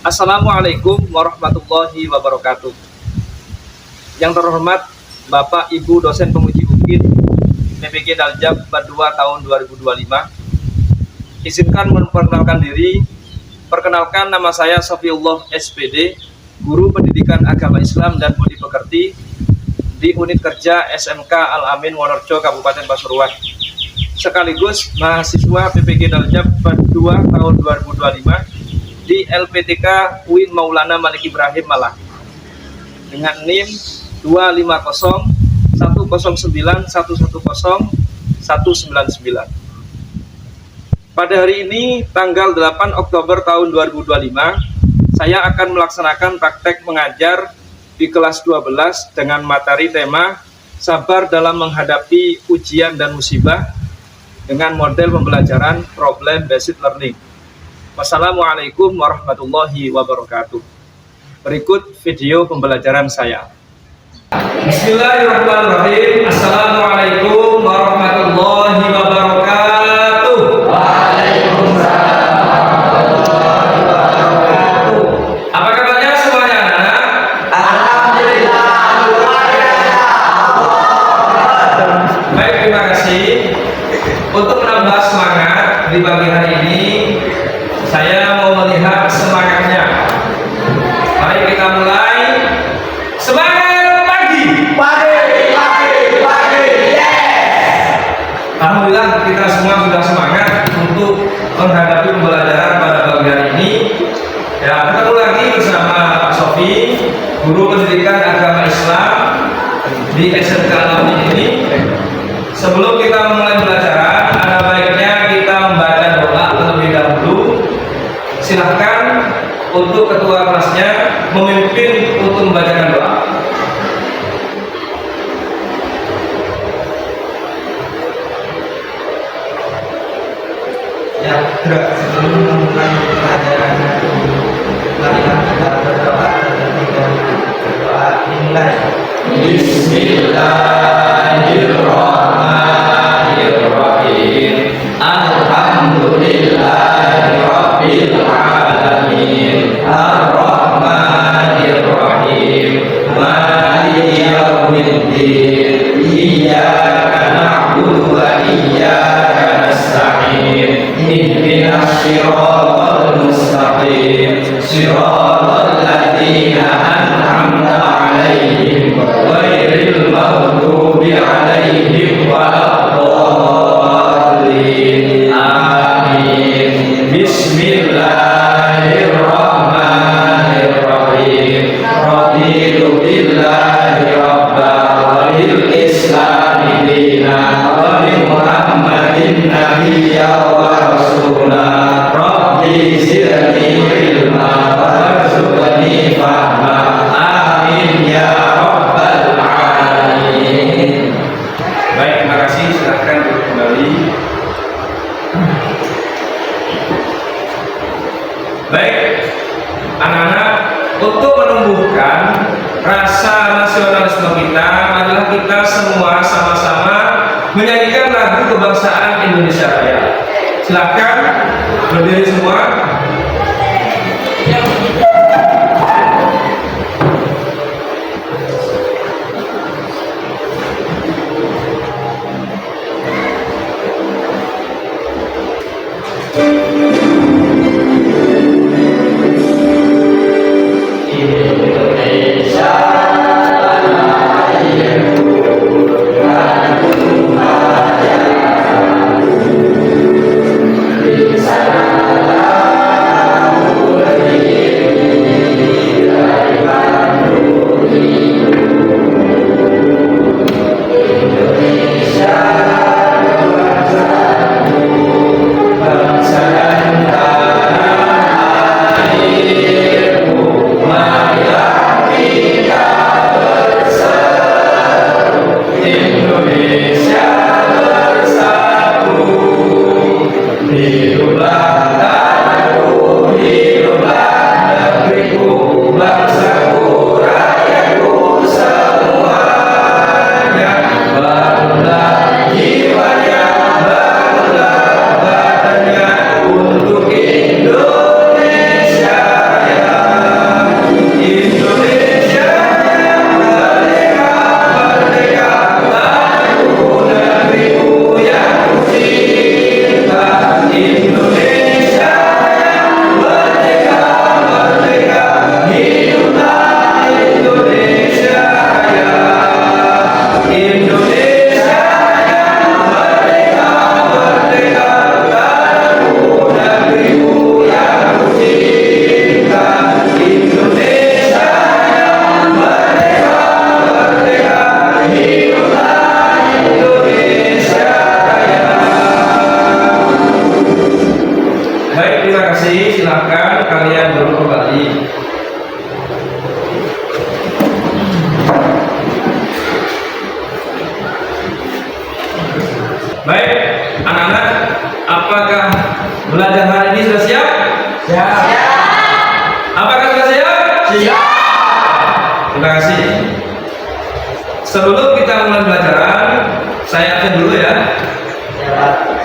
Assalamualaikum warahmatullahi wabarakatuh. Yang terhormat Bapak Ibu dosen penguji UKIN PPG Daljab 2 tahun 2025. Izinkan memperkenalkan diri. Perkenalkan, nama saya Sofiullah SPD, guru pendidikan agama Islam dan budi pekerti di unit kerja SMK Al-Amin Wonorejo Kabupaten Pasuruan. Sekaligus mahasiswa PPG Daljab 2 tahun 2025 di LPTK UIN Maulana Malik Ibrahim Malang dengan NIM 25010110199. Pada hari ini tanggal 8 Oktober tahun 2025, saya akan melaksanakan praktek mengajar di kelas 12 dengan materi tema sabar dalam menghadapi ujian dan musibah dengan model pembelajaran problem based learning. Wassalamualaikum warahmatullahi wabarakatuh. Berikut video pembelajaran saya. Bismillahirrahmanirrahim. Assalamualaikum warahmatullahi wabarakatuh. Waalaikumsalam warahmatullahi wabarakatuh. Apa kabarnya semuanya, anak-anak? Alhamdulillah, luar biasa. Baik, terima kasih. Untuk menambah semangat di pagi hari ini, saya mau melihat semangatnya. Mari kita mulai. Semangat pagi. Pagi, yes. Alhamdulillah kita semua sudah semangat untuk menghadapi pembelajaran pada pagi hari ini. Ya, ketemu lagi bersama Pak Sofi, guru pendidikan agama Islam di SMK Al-Amin ini. Sebelum kita memulai pembelajaran, ada baiknya kita membaca doa terlebih dahulu. Silahkan untuk ketua kelasnya memimpin untuk membacakan doa. Ya, sebelum memulai pelajaran hari ini, marilah kita berdoa terlebih dahulu. Berdoa dimulai. Bismillahirrahmanirrahim. Alhamdulillahirabbil alamin. Ar-Rahmanir-Rahim. Maliki yaumiddin. Iyyaka na'budu wa iyyaka nasta'in. Ihdinas siratal mustaqim. Siratal ladzina an'amta 'alaihim ghairil maghdubi 'alaihim waladdallin. Amin. Bismillahirrahmanirrahim. Raditu billahi rabba wa bil islami dina wa bi Muhammadin nabiyya wa rasula. Rabbi zidni ilma warzuqni fahma. Amin ya rabbal alamin. Baik, terima kasih. Silahkan duduk kembali. Baik, anak-anak, untuk menumbuhkan rasa nasionalisme kita, marilah kita semua sama-sama menyanyikan lagu kebangsaan Indonesia Raya. Silakan berdiri semua. Indonesia tanah airku, tanahku maya. Di sanalah Baik, terima kasih. Silakan kalian duduk kembali. Baik, anak-anak, apakah belajar hari ini sudah siap? Siap. Apakah sudah siap? Siap. Terima kasih. Sebelum kita mulai pelajaran, saya absen dulu ya. Siap.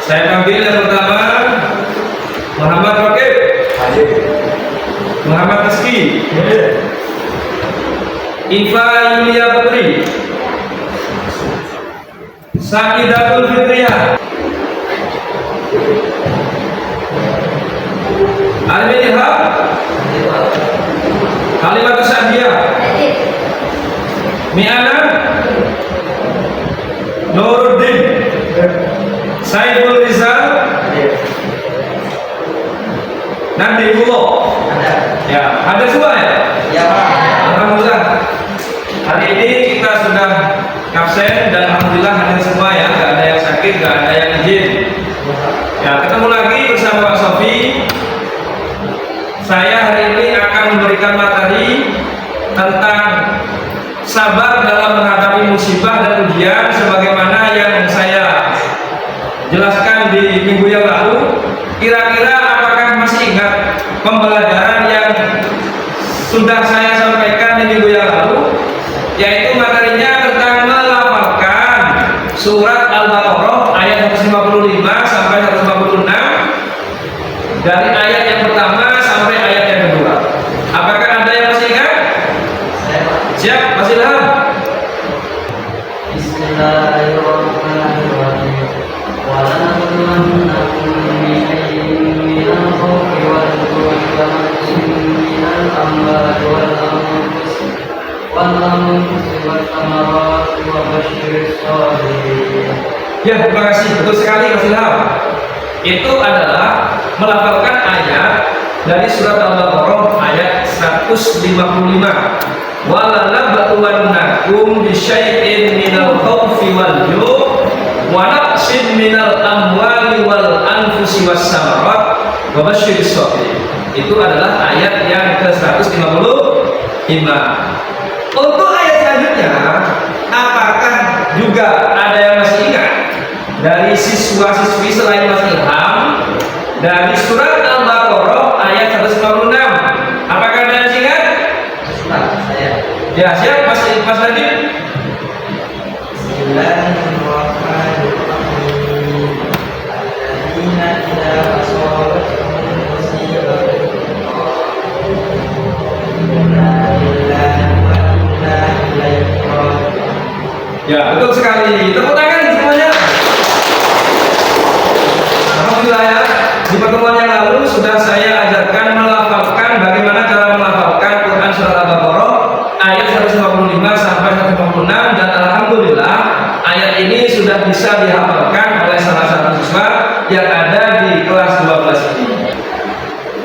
Saya panggil yang pertama Muhammad Rokib, Hadir. Muhammad Rizky, Hadir. Iva Yulia Putri, Sakidatul Fitriyah, Almin Ilham, Halimatus Sa'diyah, Mi'ana, Nuruddin, Saiful Rizal, Nabiullah. Ya, ada semua ya? Ya, Pak. Alhamdulillah. Hari ini kita sudah absen dan alhamdulillah hadir semua ya. Gak ada yang sakit, gak ada yang izin. Ya, ketemu lagi bersama Pak Sofi. Saya hari ini akan memberikan materi tentang sabar dalam menghadapi musibah dan ujian sebagaimana yang saya jelaskan di minggu yang lalu. Kira-kira apakah masih ingat pembelajaran yang sudah saya sampaikan di minggu yang lalu, yaitu materinya tentang melafalkan surat Al-Baqarah ayat 155 sampai 156 dari ayat yang pertama sampai ayat yang kedua. Apakah ada yang masih ingat? Siap, Mas Ilham? Bismillahirrahmanirrahim. Walanabluwannakum bisyai'in minal khawfi wal ju'i wa naqsin minal amwali wal anfusi wat thamarati wa basyyiris sabirin. Ya, terima kasih. Betul sekali Mas Ilham. Itu adalah melafalkan ayat dari surat Al-Baqarah ayat 155. Walanabluwannakum bisyai'in minal khawfi wal ju'i wa naqsin minal amwali wal anfusi was samarat wa basyiris sabirin. Itu adalah ayat yang ke-155. Untuk ayat selanjutnya, apakah juga ada yang masih ingat dari siswa-siswi selain Mas Ilham dari surat Al-Baqarah ayat 156? Apakah ada yang masih ingat? Saya. Ya, siap Mas Nadiem. Bismillahirrahmanirrahim. Alladzina idza asabatuhum musibatun inna lillahi wa inna ilaihi raji'un. Ya, betul sekali. Tepuk tangan semuanya. Alhamdulillah ya. Di pertemuan yang lalu sudah saya ajarkan melafalkan bagaimana cara melafalkan Quran surat Al-Baqarah ayat 155 sampai 156 dan alhamdulillah ayat ini sudah bisa dihafalkan oleh salah satu siswa yang ada di kelas 12 ini.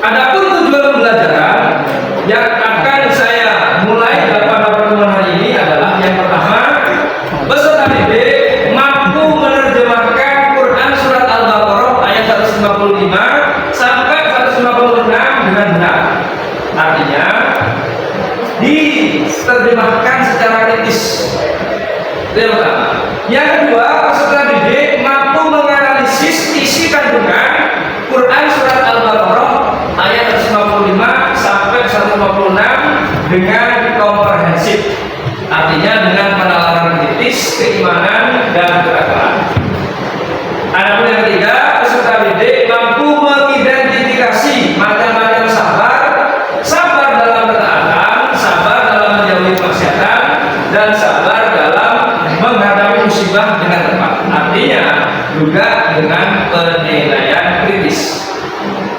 Adapun tujuan pembelajaran yang akan saya mulai pada pertemuan hari ini adalah yang pertama, peserta didik mampu menerjemahkan Quran surat Al-Baqarah ayat 155 sampai 156 dengan benar. Artinya diterjemahkan secara kritis. Itu yang pertama. Yang kedua, peserta didik mampu menganalisis isi kandungan Quran surat Al-Baqarah ayat 155 sampai 156 dengan komprehensif. Artinya dengan penalaran kritis, keimanan dan ketakwaan. Adapun yang ketiga, peserta didik mampu mengidentifikasi macam-macam sabar, sabar dalam ketaatan, sabar dalam menjauhi kemaksiatan, dan sabar dalam menghadapi musibah dengan tepat. Artinya juga dengan penilaian kritis.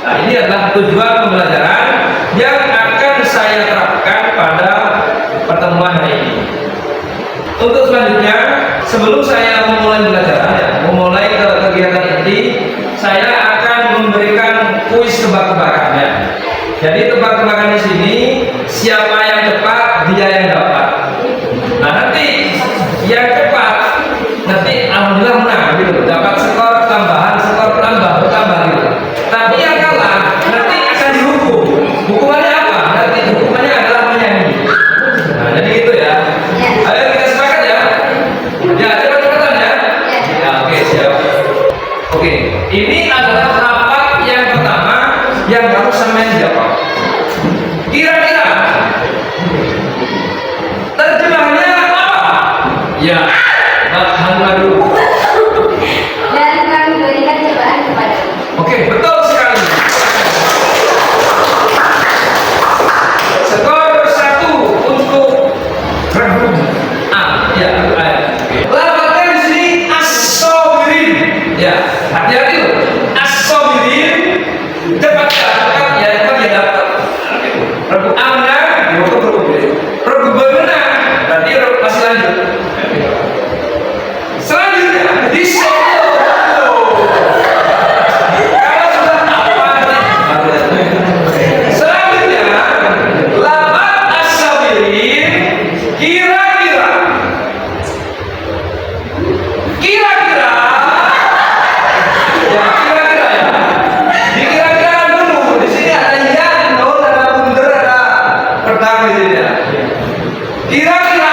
Nah, ini adalah tujuan pembelajaran yang akan saya terapkan pada pertemuan hari ini. Untuk selanjutnya, sebelum saya memulai pembelajaran, memulai ke kegiatan inti, saya akan memberikan kuis tebak-tebakannya. Jadi tebak-tebakan di sini, siapa yang cepat dia yang dapat. Nah, nanti yang cepat nanti alhamdulillah menang gitu, dapat skor tambahan, skor Oke, ini adalah lafaz yang pertama yang harus sampean jawab. Kira-kira terjemahnya apa? Ya, Muhammadu. Dan kami berikan cobaan kepada. Oke, betul sekali. Skor 1 untuk Rahum. Ya, lafaznya di sini as-sabirin. Ya, hati-hati loh. As-sabirin dapat ya, dapat ya dapat. Rahum amna, Rahum benar. Berarti masih lanjut. Selanjutnya di solo. Kalau sudah apa? Selanjutnya lafaz as-sabirin kira-kira ya kira-kira ya dikira-kira dulu. Di sini ada yang non, ada bundar, ada pedang di sini ya. Kira-kira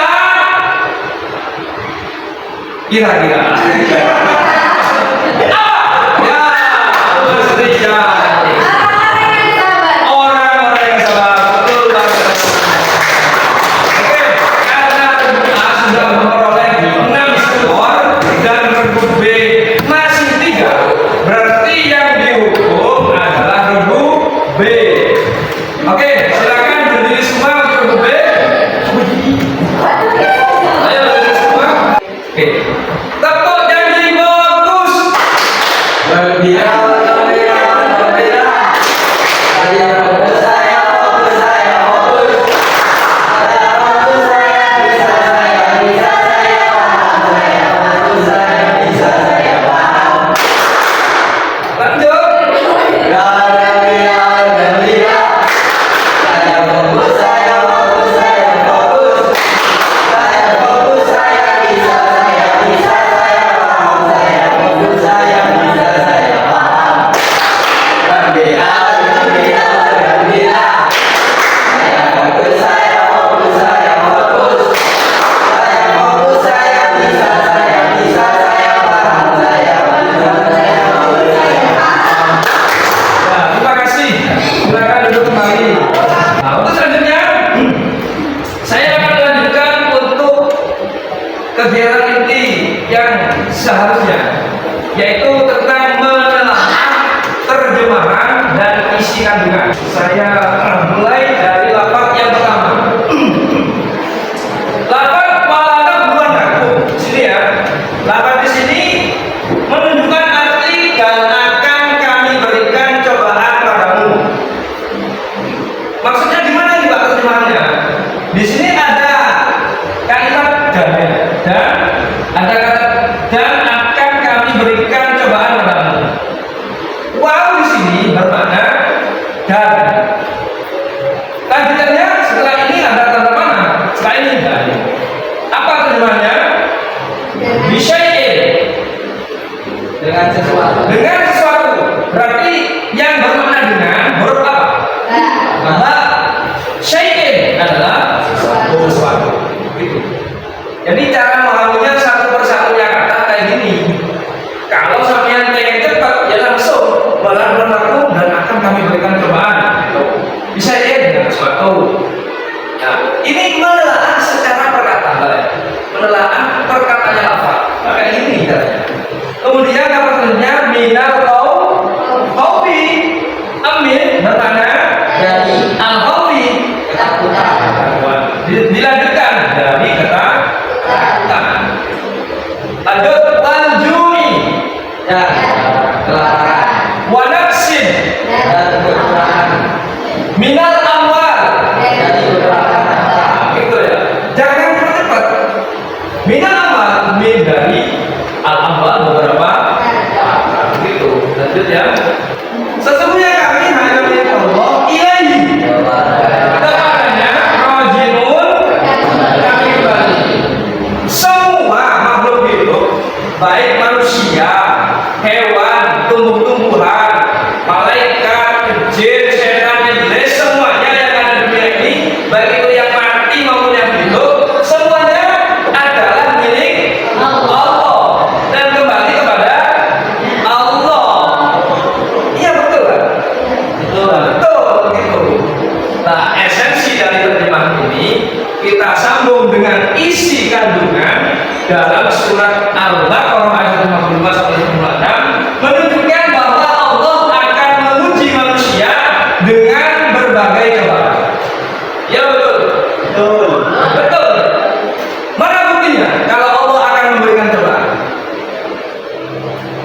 ya bersedia orang-orang yang sabar. Betul banget. Oke, karena A sudah memperoleh 6 skor dan Regu B masih 3, berarti yang dihukum adalah Regu B. Oke, silakan berdiri semua untuk Regu B. Ayo berdiri semua. Oke, tepuk janji bagus. Lanjut. Ya, terima kasih. Silakan duduk kembali. Nah, untuk selanjutnya saya akan lanjutkan untuk kegiatan inti yang seharusnya, yaitu tentang menelaah terjemahan dan isi kandungan. Saya mulai dari lafaz yang pertama. Lafaz pada bulan aku. Sini ya. Lafaz di sini menunjukkan arti dan akan kami berikan cobaan padamu. Maksudnya gimana nih Pak terjemahannya? Di sini ada kalimat dan ya. Dan ada kata dan akan kami berikan cobaan padamu. Wow di sini bermakna dan. Lanjutannya setelah ini ada tanda panah. Setelah ini dan. Apa terjemahannya? Bisyai'in. Dengan sesuatu. Dengan sesuatu. Berarti yang bermakna dengan huruf apa? Ba. Syai'in adalah sesuatu. Gitu. Jadi cara memahaminya satu persatunya kata kayak gini. Kalau sampean pengen cepat ya langsung balan aku dan akan kami berikan cobaan. Bisa ya dengan sesuatu. Nah, ini menelaah secara perkataan. Menelaah perkataannya apa? Kayak gini caranya. Kemudian apa selanjutnya? Minal khawfi. Amin bermakna Dari al-khawfi. ketakutan. Dilanjutkan dari ketakutan. Lanjut wanjuni Dan kelaparan. wa nafsin Dan kekurangan. minal amwal. Dari beberapa harta. Gitu ya. Jangan cepat-cepat. Minal amwal min dari al amwal beberapa. Gitu. Lanjut ya. Sesungguhnya kami hanya milik Allah ilahi. Kepadanya rojiun kami kembali. Semua makhluk hidup, baik manusia, hewan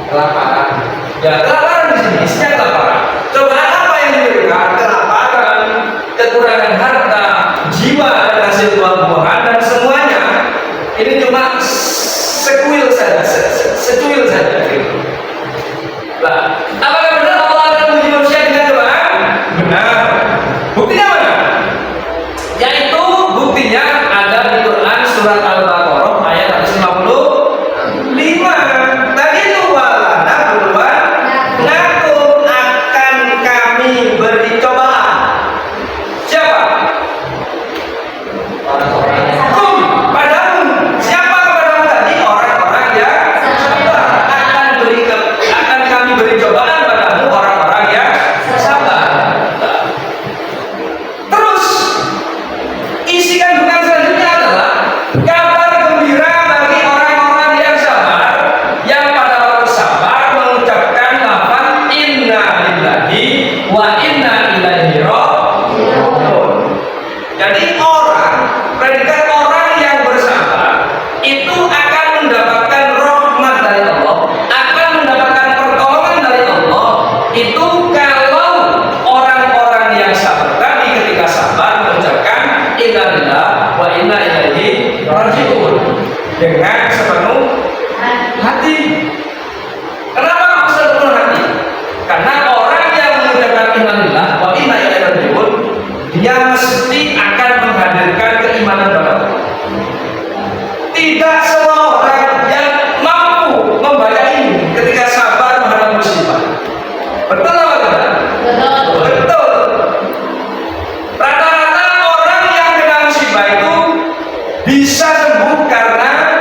Kelaparan. Ya kelaparan di sini isinya kelaparan. Cobaan apa yang diberikan? Kelaparan, kekurangan harta, jiwa dan hasil buah-buahan dan semuanya. Ini cuma secuil saja, secuil saja. Nah, apakah benar Allah akan menguji manusia dengan cobaan? Benar. Buktinya mana? Yaitu buktinya ada di Quran surat Al-Baqarah ayat 155. Tadi itu walana berbuat nakum akan kami beri cobaan. Siapa? Kum padamu. Siapa kepadamu tadi? Orang-orang yang sabar. Akan kami beri cobaan padamu orang-orang yang sabar. Terus isi kandungan selanjutnya adalah kabar gembira bagi orang-orang yang sabar, yang pada waktu sabar mengucapkan lafaz inna lillahi wa inna ilaihi raji'un. Jadi predikat orang yang bersabar itu akan mendapatkan rahmat dari Allah, akan mendapatkan pertolongan dari Allah. Itu kalau orang-orang yang sabar tadi ketika sabar mengucapkan inna lillahi wa inna ilaihi raji'un dengan sepenuh hati. Kenapa kok sepenuh hati? Karena orang yang mengucapkan inna lillahi wa inna ilaihi raji'un, dia mesti akan menghadirkan keimanan pada Allah. Tidak semua orang yang mampu membaca ini ketika sabar menghadapi musibah. Betul apa tidak? Betul. Rata-rata orang yang kena musibah itu bisa sembuh karena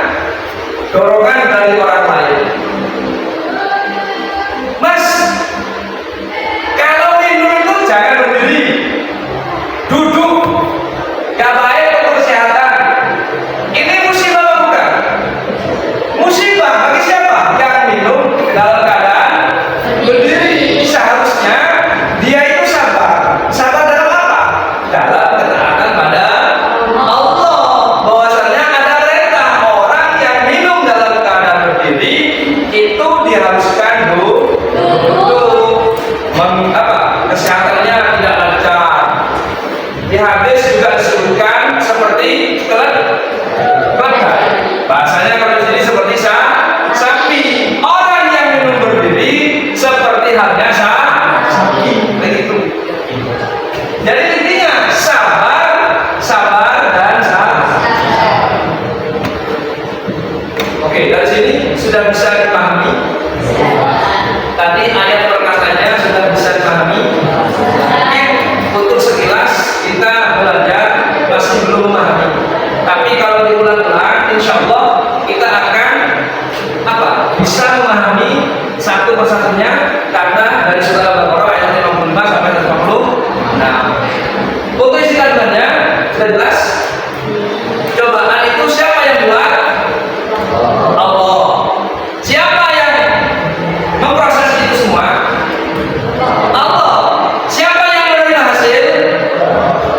dorongan dari orang lain. Mas, kalau minum itu jangan berdiri, duduk, gak baik untuk kesehatan. Ini musibah apa bukan? Musibah bagi siapa? Yang minum dalam keadaan berdiri. Seharusnya dia itu sabar. Sabar dalam apa? Dalam ketaatan pada Allah. Bahwasanya ada perintah orang yang minum dalam keadaan berdiri itu diharuskan duduk. Kesehatannya tidak lancar. Di hadis juga disebutkan seperti keledai. Bahasanya kalau di sini seperti sapi. Orang yang minum berdiri seperti halnya sapi. Begitu. Jadi intinya sabar dan sabar. Oke, dari sini sudah bisa dipahami. Tadi ayat perkataannya sudah bisa dipahami. Mungkin untuk sekilas kita belajar masih belum memahami. Tapi kalau diulang-ulang, insya Allah kita akan bisa memahami satu persatunya karena dari surah Al-Baqarah ayat 55 sampai 56. Nah, untuk isi kandungannya sudah jelas. Cobaan itu siapa yang buat? Allah. Siapa yang memproses itu semua? Allah. Siapa yang menerima hasil?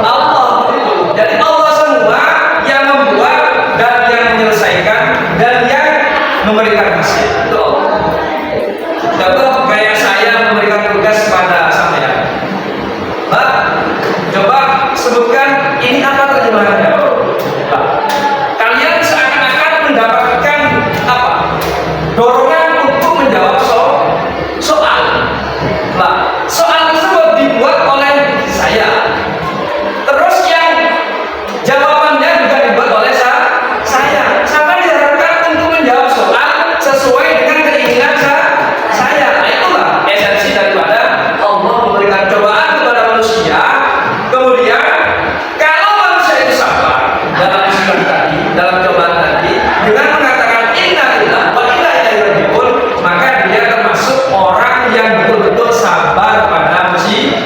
Allah. Jadi Allah semua yang membuat dan yang menyelesaikan dan yang memberikan hasil. Itu Allah. Contoh kayak saya memberikan tugas pada sampean. Pak, coba sebutkan ini apa terjemahannya? Pak, kalian seakan-akan mendapatkan apa? Dorongan untuk menjawab soal. Nah, soal tersebut dibuat oleh saya. Terus yang jawabannya juga dibuat oleh saya. Sampai diharapkan untuk menjawab soal sesuai dengan keinginan saya. Nah, itulah esensi daripada Allah memberikan cobaan kepada manusia. Kemudian kalau manusia itu sabar dalam musibah tadi, dalam cobaan tadi, dengan mengatakan inna lillahi wa inna ilaihi raji'un, maka dia termasuk orang yang betul-betul sabar pada musibah.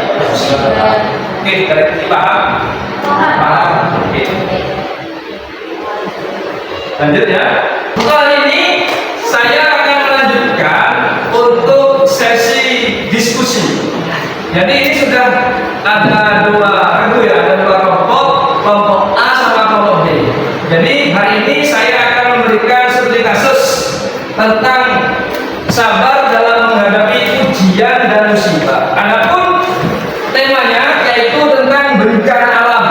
Oke, dari paham? Paham. Oke. Lanjut ya. Kali ini saya akan melanjutkan untuk sesi diskusi. Jadi ini sudah ada dua kelompok A sama kelompok B. Jadi hari ini saya akan memberikan studi kasus tentang sabar dalam menghadapi ujian dan musibah. Adapun temanya yaitu tentang bencana alam.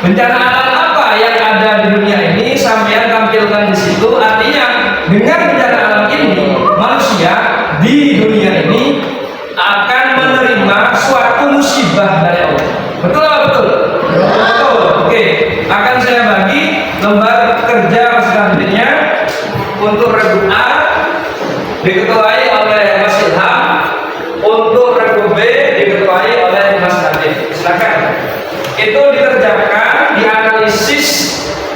Bencana alam apa yang ada di dunia ini sampean tampilkan di situ. Artinya dengan bencana alam ini manusia di dunia ini akan menerima suatu musibah dari Allah. Betul apa betul? Betul. Oke, akan saya bagi lembar kerja selanjutnya untuk regu A diketuai oleh Mas Ilham, untuk regu B diketuai oleh Mas Nadif. Silakan. Itu dikerjakan, dianalisis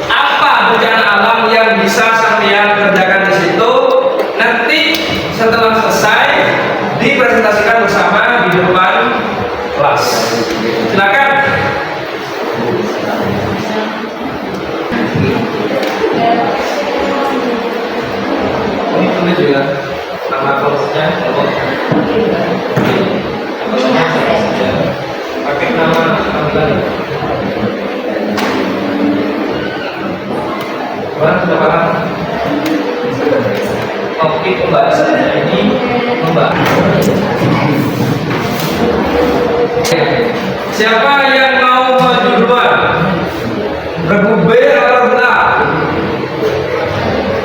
apa bencana alam yang bisa sampean kerjakan di situ. Nanti setelah selesai dipresentasikan bersama di depan kelas. Silakan. Ini tulis juga nama kelompoknya, pakai nama panggilan. Orang sudah paham? Oke, pembahasannya ini membahas. Siapa yang mau maju duluan? Regu B atau regu A?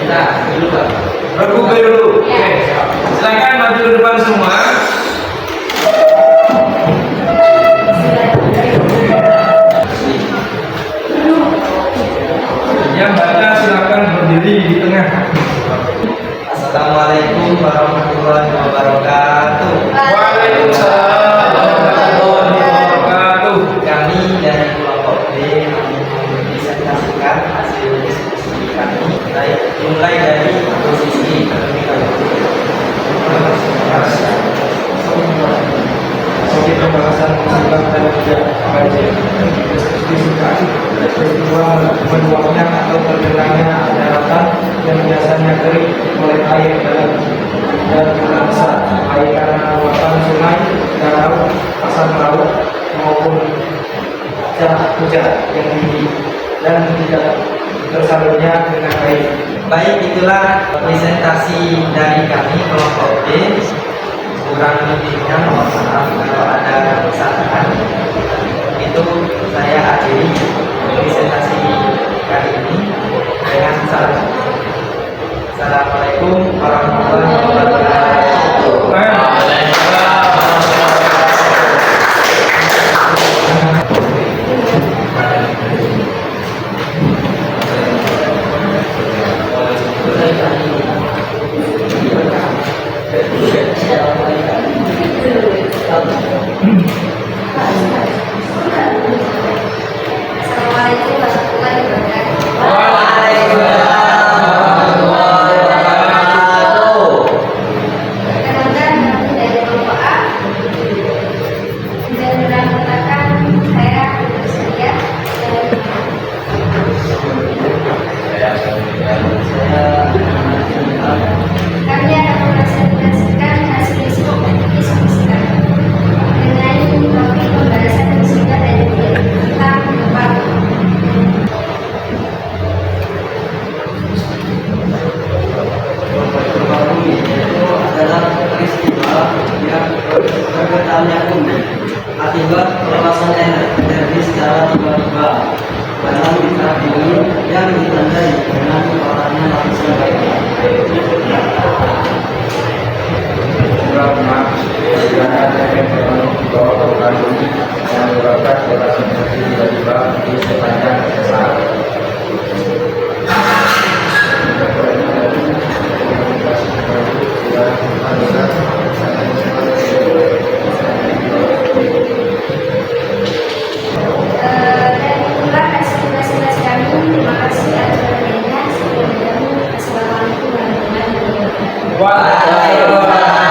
Kita dulu Pak. Regu B dulu. Oke. Silakan maju ke depan semua. Yang baca silakan berdiri di tengah. Assalamualaikum warahmatullahi wabarakatuh. Waalaikumsalam warahmatullahi wabarakatuh. Kami dari kelompok B mempresentasikan hasil diskusi kami mulai dari posisi Sebagai pembahasan musibah dan tidak banjir diskusikan peristiwa meluapnya atau tergenangnya daratan yang biasanya kering oleh air dalam dan tanah besar, baik karena luapan sungai, danau, pasang laut maupun curah hujan yang tinggi dan tidak tersalurnya dengan baik. Baik, itulah presentasi dari kami kelompok B. Kurang lebihnya mohon maaf kalau ada kesalahan. Itu saya akhiri presentasi kali ini dengan salam. Assalamualaikum warahmatullahi wabarakatuh. Assalamualaikum warahmatullahi wabarakatuh. Perkenalkan, kami dari kelompok A. Dan menambahkan saya bersedia kami akan mempresentasikan hasil diskusi kami mengenai topik pembahasan musibah dan tentang gempa. Itu adalah peristiwa yang bergetarnya bumi akibat pelepasan energi secara tiba-tiba dalam lingkaran bumi yang ditandai dengan kebakarannya lapisan baiknya. Sedangkan efek ekonomi di bawah permukaan bumi yang menyebabkan pelepasan energi tiba-tiba di sepanjang saat. Dan itulah hasil presentasi kami. Terima kasih atas perhatiannya. Assalamualaikum warahmatullahi wabarakatuh.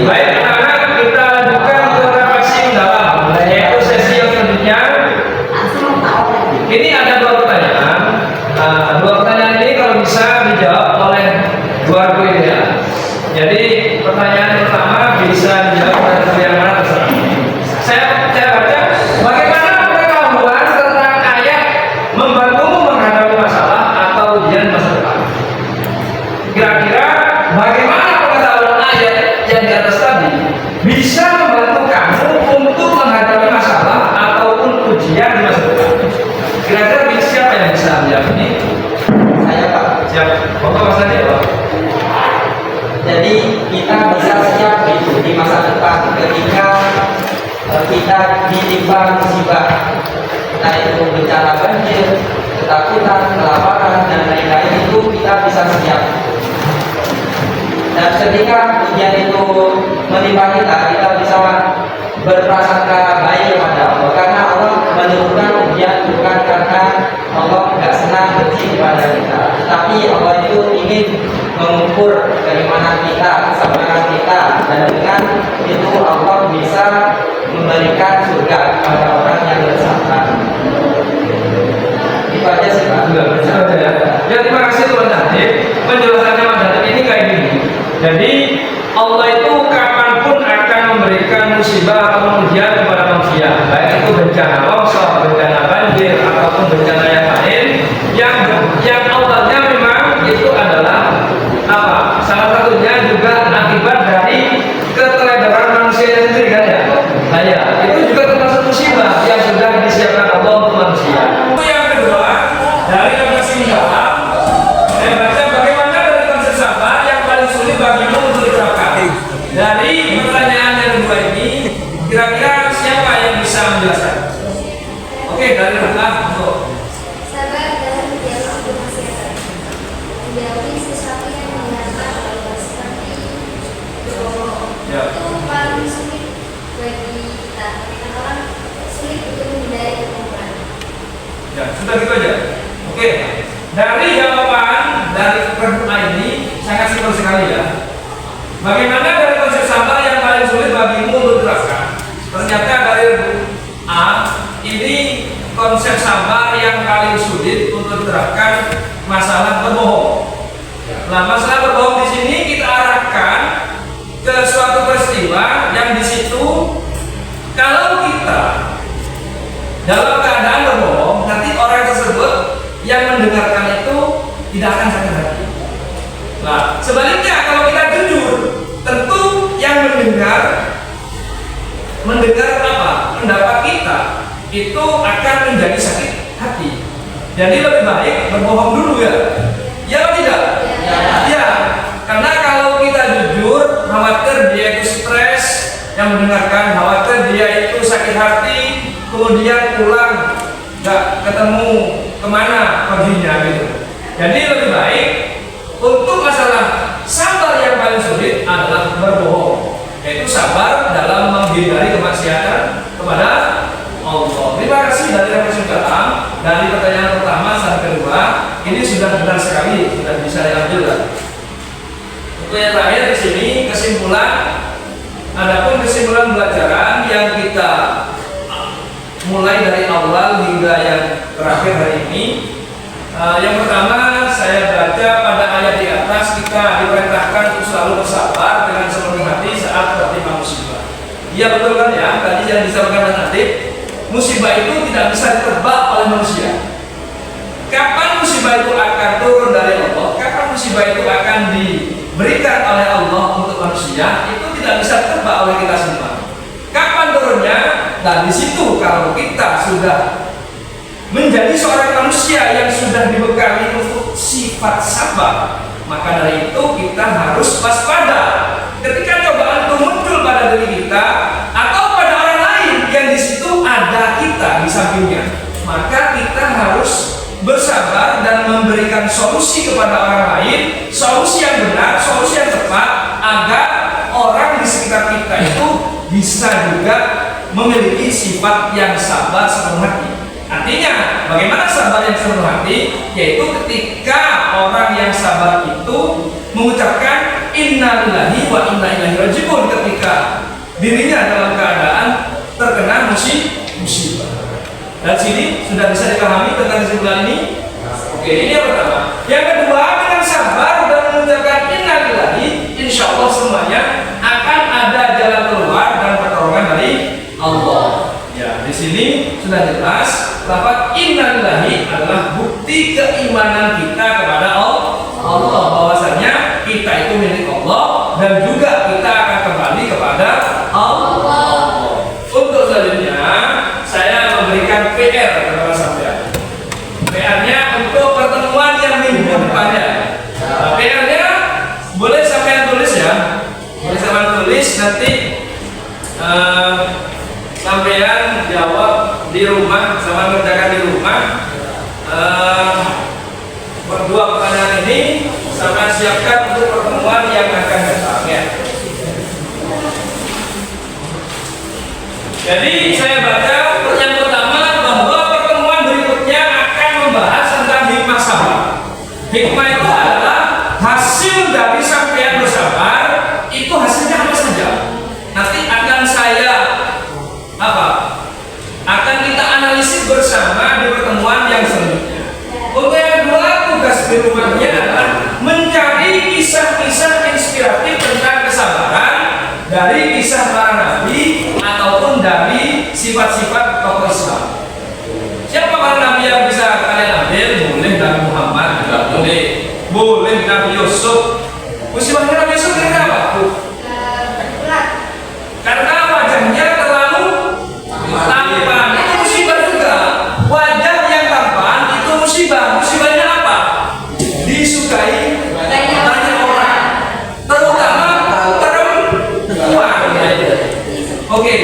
Baik anak-anak, kita lanjutkan ke refleksi mendalam, yaitu sesi yang selanjutnya. Ini ada dua pertanyaan. Dua pertanyaan ini kalau bisa dijawab oleh dua guru ini ya. Jadi pertanyaan pertama bisa dijawab oleh guru yang mana terserah. Saya baca, bagaimana pengetahuan tentang ayat membantu ini? Saya Pak. Siap. Bapak Mas Adi ya, Pak? Jadi kita bisa siap di masa depan ketika kita ditimpa musibah, entah itu bencana banjir, ketakutan, kelaparan, dan lain-lain, itu kita bisa siap. Dan ketika ujian itu menimpa kita, kita bisa berprasangka baik kepada Allah, karena Allah menurunkan ujian bukan karena Allah nggak senang benci kepada kita, tetapi Allah itu ingin mengukur keimanan kita, kesabaran kita, dan dengan itu Allah bisa memberikan surga kepada orang yang bersabar. Itu aja sih Pak. Sudah ya. Ya, terima kasih Tuan Nadib. Penjelasannya Mas Nadib ini kayak gini. Jadi Allah itu kapanpun akan memberikan musibah atau ujian kepada manusia, baik itu bencana longsor, bencana banjir, ataupun bencana yang lain. Yang awalnya memang itu adalah apa? Salah satunya juga akibat dari keteledoran manusia sendiri kan ya. Nah ya, itu juga termasuk musibah yang sudah disiapkan Allah untuk manusia. Yang kedua, dari konsep sabar, saya baca bagaimana dari konsep sabar yang paling sulit bagimu untuk diterapkan. Dari pertanyaan yang kedua ini, kira-kira siapa yang bisa menjelaskan? Oke, dari Rana untuk Sabar dalam menjawab nasihat. Menjauhi sesuatu yang menyenangkan Allah, seperti berbohong. Ya. Itu paling sulit bagi kita. Karena orang sulit untuk menghindari kebohongan. ya, sudah gitu aja. Oke, dari jawaban dari pertanyaan ini sangat simpel sekali ya. Bagaimana dari konsep sabar yang paling sulit bagimu untuk diterapkan? Ternyata dari A, ini konsep sabar yang paling sulit untuk diterapkan masalah berbohong. Nah, masalah berbohong di sini kita arahkan ke suatu peristiwa yang di situ kalau kita dalam keadaan berbohong, nanti orang tersebut yang mendengarkan itu tidak akan sakit hati. Nah, sebaliknya kalau kita jujur, tentu yang mendengar apa? Pendapat kita itu akan menjadi sakit hati. Jadi lebih baik berbohong dulu ya. Ya atau tidak? Ya. Karena kalau kita jujur, khawatir dia itu stres, yang mendengarkan khawatir dia itu sakit hati, kemudian pulang nggak ketemu kemana perginya gitu. Jadi lebih baik untuk masalah sabar yang paling sulit adalah berbohong, yaitu sabar dalam menghindari kemaksiatan kepada Allah. Terima kasih dari representatif dari pertanyaan pertama sampai kedua. Ini sudah benar sekali, sudah bisa diambil. Untuk yang terakhir di sini kesimpulan. Adapun kesimpulan pelajaran yang kita mulai dari awal hingga yang terakhir hari ini. Yang pertama saya baca pada ayat di atas, kita diperintahkan untuk selalu bersabar dengan sepenuh hati saat tertimpa musibah. Iya betul kan ya, tadi yang disampaikan Nadib, musibah itu tidak bisa ditebak oleh manusia. Kapan musibah itu akan turun dari Allah, kapan musibah itu akan diberikan oleh Allah untuk manusia, itu tidak bisa ditebak oleh kita semua. Kapan turunnya? Dan di situ kalau kita sudah menjadi seorang manusia yang sudah dibekali untuk sifat sabar, maka dari itu kita harus waspada ketika cobaan itu muncul pada diri kita atau pada orang lain yang di situ ada kita di sampingnya. Maka kita harus bersabar dan memberikan solusi kepada orang lain, solusi yang benar, solusi yang tepat, agar orang di sekitar kita itu bisa juga memiliki sifat yang sabar sepenuh hati. Artinya, bagaimana sabar yang sepenuh hati? Yaitu ketika orang yang sabar itu mengucapkan inna lillahi wa inna ilaihi raji'un ketika dirinya dalam keadaan terkena musibah. Dan sini sudah bisa dipahami tentang kesimpulan ini. Oke, ini yang pertama. Yang kedua, dengan sabar dan mengucapkan inna lillahi, insya Allah semuanya akan ada jalan keluar dan pertolongan dari Allah. Ya, di sini sudah jelas. Lafaz inna lillahi adalah bukti keimanan kita kepada Allah, bahwasanya kita itu milik Allah dan juga kita akan kembali kepada Allah. Untuk selanjutnya saya memberikan PR kepada sampean. PR-nya untuk minggu depannya. PR-nya boleh sampean tulis ya, boleh sampean tulis nanti sampean jawab di rumah, sama mengerjakan di rumah. Berdua pertanyaan ini sampean siapkan untuk pertemuan yang akan datang ya. Jadi saya baca yang pertama bahwa pertemuan berikutnya akan membahas tentang hikmah sabar. Hikmah itu adalah hasil dari sampean bersabar. Itu hasilnya apa saja? Nanti akan saya akan kita analisis bersama di pertemuan yang selanjutnya. Untuk yang kedua, tugas di rumahnya adalah mencari kisah-kisah inspiratif tentang kesabaran dari kisah para nabi ataupun dari sifat-sifat tokoh Islam. Siapa para nabi yang bisa kalian ambil? Boleh Nabi Muhammad juga boleh. Boleh Nabi Yusuf. Musibahnya Nabi Yusuf kira apa? Karena wajahnya terlalu tampan. Itu musibah juga. Wajah yang tampan itu musibah. Musibahnya apa? Disukai banyak orang, terutama perempuan. Oke,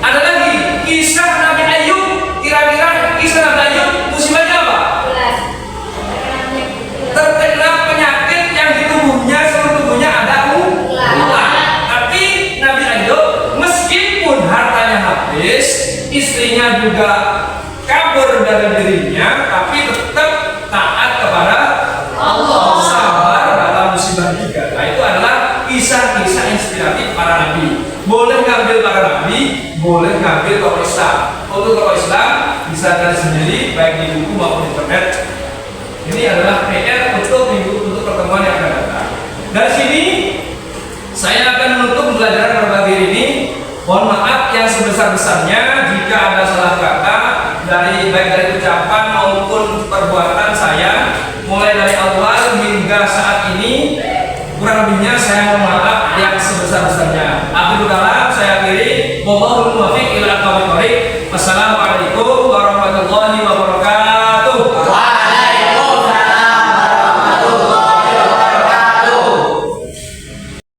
ada lagi kisah Nabi Ayub. Kira-kira kisah Nabi Ayub musibahnya apa? Terkena penyakit yang di tubuhnya, seluruh tubuhnya ada ular. Tapi Nabi Ayub meskipun hartanya habis, istrinya juga kabur dari dirinya, tapi tetap taat kepada Allah, sabar dalam musibah juga. Nah, itu adalah kisah-kisah inspiratif para nabi. Boleh ngambil para nabi, boleh ngambil tokoh Islam. Untuk tokoh Islam bisa cari sendiri baik di buku maupun internet. Ini adalah PR untuk pertemuan yang akan datang. Dari sini saya akan menutup pembelajaran berbagi ini. Mohon maaf yang sebesar-besarnya jika ada salah kata baik dari ucapan maupun perbuatan saya mulai dari awal hingga saat ini. Kurang lebihnya saya mohon maaf yang sebesar-besarnya. Akhirul kalam saya akhiri. Wallahul muwaffiq ila aqwamit thoriq. Wassalamualaikum warahmatullahi wabarakatuh.